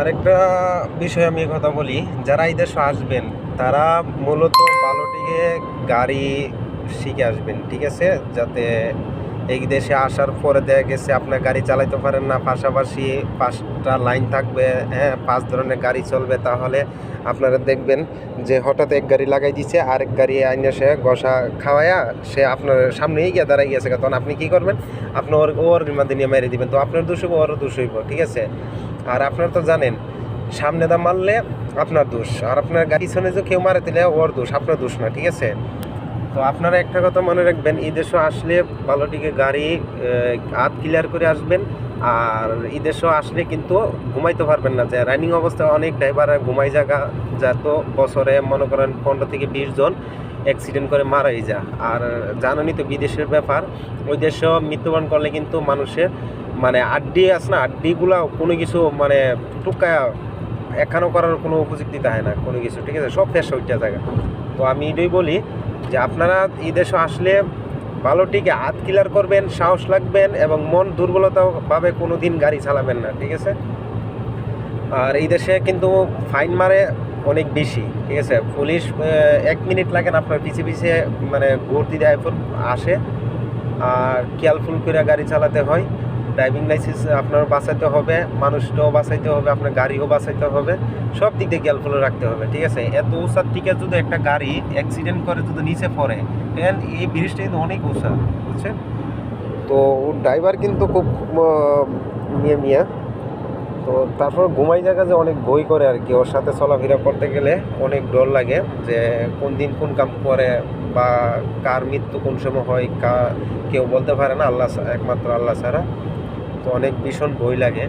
আরেকটা বিষয় আমি কথা বলি, যারা এই দেশে আসবেন তারা মূলত ভালো দিকে গাড়ি শিখে আসবেন, ঠিক আছে? যাতে এই দেশে আসার পরে দেখা গেছে আপনার গাড়ি চালাইতে পারেন না, পাশাপাশি 5টা লাইন থাকবে, হ্যাঁ 5 ধরনের গাড়ি চলবে, তাহলে আপনারা দেখবেন যে হঠাৎ এক গাড়ি লাগাই দিচ্ছে, আরেক গাড়ি আইনে সে ঘষা খাওয়ায়া সে আপনার সামনেই গিয়ে দাঁড়াই গেছে, তখন আপনি কি করবেন? আপনি ওর মাধ্যমে নিয়ে মেরে দিবেন, তো আপনার দোষ হইব, ওরও দোষ হইব, ঠিক আছে? আর আপনারা তো জানেন সামনে দা মারলে আপনার দোষ, আর আপনার গাড়ি পিছনে যে কেউ মারে দিলে ওর দোষ, আপনার দোষ না, ঠিক আছে? তো আপনারা একটা কথা মনে রাখবেন, এই দেশে আসলে ভালো দিকে গাড়ি হাত ক্লিয়ার করে আসবেন। আর এই দেশে আসলে কিন্তু ঘুমাইতে পারবেন না, যে রানিং অবস্থায় অনেক ড্রাইভার ঘুমাই জায়গা যা, তো বছরে মনে করেন 15 থেকে 20 জন অ্যাক্সিডেন্ট করে মারাই যায়। আর জানেনই তো বিদেশের ব্যাপার, ওই দেশেও মৃত্যুবরণ করলে কিন্তু মানুষের মানে আড্ডি আছে না, আড্ডিগুলা কোনো কিছু মানে টুকায়া এখানো করার কোনো উপযুক্তি থাকে না কোনো কিছু, ঠিক আছে? সব ফেস ওইটা জায়গা। তো আমি এটাই বলি যে আপনারা এই দেশে আসলে ভালো টিকে হাত ক্লিয়ার করবেন, সাহস লাগবেন এবং মন দুর্বলতাভাবে কোনো দিন গাড়ি চালাবেন না, ঠিক আছে? আর এই দেশে কিন্তু ফাইন মারে অনেক বেশি, ঠিক আছে? পুলিশ 1 মিনিট লাগে না আপনার পিছিয়ে পিছিয়ে মানে ঘুরতে দেয় আসে। আর কেয়ারফুল করে গাড়ি চালাতে হয়, ড্রাইভিং লাইসেন্স আপনার বাঁচাইতে হবে, মানুষটাও বাঁচাইতে হবে, আপনার গাড়িও বাঁচাইতে হবে, সব দিক দিয়ে কেয়ারফুল রাখতে হবে, ঠিক আছে? এত উঁচার থেকে যদি একটা গাড়ি অ্যাক্সিডেন্ট করে যদি নিচে পড়ে, এই ব্রিজটা কিন্তু অনেক উঁচা, বুঝছেন? তো ড্রাইভার কিন্তু খুব মিয়া, তো তারপর ঘুমাই জায়গা যে অনেক ভয় করে আর কি, ওর সাথে চলাফেরা করতে গেলে অনেক ডর লাগে যে কোন দিন কোন কাম করে বা কার মৃত্যু কোন সময় হয় কেউ বলতে পারে না, আল্লাহ একমাত্র আল্লাহ ছাড়া। তো অনেক ভীষণ ভয় লাগে।